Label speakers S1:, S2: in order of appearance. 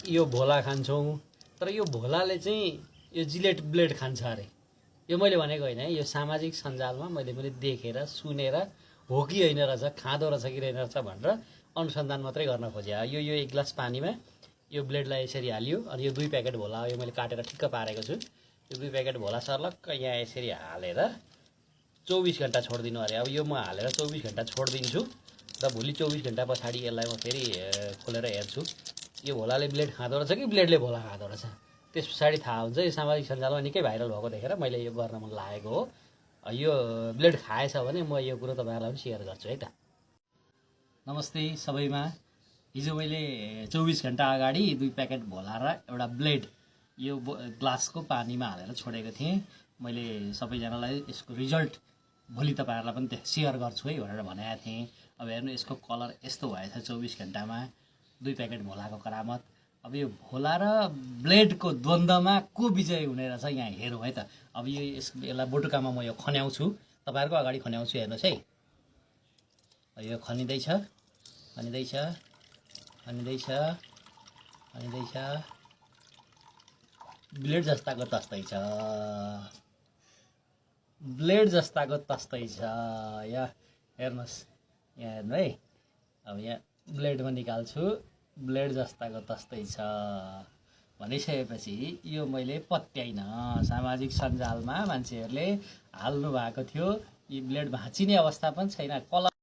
S1: यो भोला खान्छौँ तर यो भोलाले चाहिँ यो जिलेट ब्लेड खान्छ अरे। यो मैले भनेको होइन है, यो सामाजिक सञ्जालमा मैले देखेर सुनेर हो कि होइन रहेछ, खाँदो रहेछ कि रहेन रहेछ भनेर अनुसन्धान मात्रै गर्न खोजेँ। यो एक गिलास पानीमा यो ब्लेडलाई यसरी हाल्यो अनि यो 2 प्याकेट भोला यो मैले काटेर ठिक्क पारेको छु। यो 2 प्याकेट भोला सर्लक्क यहाँ यसरी हालेर 24 घन्टा छोडिदिनु अरे। अब यो म हालेर 24 घन्टा छोडिदिन्छु र भोलि 24 घन्टा पछाडि यसलाई म फेरि खोलेर हेर्छु यो भोलाले ब्लेड खाँदो रहेछ कि ब्लेडले भोला खाँदो रहेछ। त्यस पछाडि थाहा हुन्छ। यो सामाजिक सञ्जालमा निकै भाइरल भएको देखेर मैले यो गर्न मन लागेको हो। यो ब्लेड खाएछ भने म यो कुरो तपाईँहरूलाई पनि सेयर गर्छु है त। नमस्ते सबैमा। हिजो मैले 24 घन्टा अगाडि 2 प्याकेट भोला र एउटा ब्लेड यो ग्लासको पानीमा हालेर छोडेको थिएँ। मैले सबैजनालाई यसको रिजल्ट भोलि तपाईँहरूलाई पनि सेयर गर्छु है भनेर भनेको थिएँ। अब हेर्नु यसको कलर यस्तो भएछ 24 घन्टामा 2 प्याकेट भोलाको करामत। अब यो भोला र ब्लेडको द्वन्द्वमा को विजय हुने रहेछ यहाँ हेरौँ है त। अब यसलाई बोटुकामा म यो खन्याउँछु, तपाईँहरूको अगाडि खन्याउँछु, हेर्नुहोस् है। यो खनिँदैछ खनिँदैछ खनिँदैछ खनिँदैछ ब्लेड जस्ताको तस्तै छ, ब्लेड जस्ताको तस्तै छ। यहाँ हेर्नुहोस्, यहाँ हेर्नु है। अब यहाँ ब्लेडमा निकाल्छु, ब्लेड जस्ताको तस्तै छ भनिसकेपछि यो मैले पत्याइनँ। सामाजिक सञ्जालमा मान्छेहरूले हाल्नु भएको थियो। यी ब्लेड भाँचिने अवस्था पनि छैन, कलर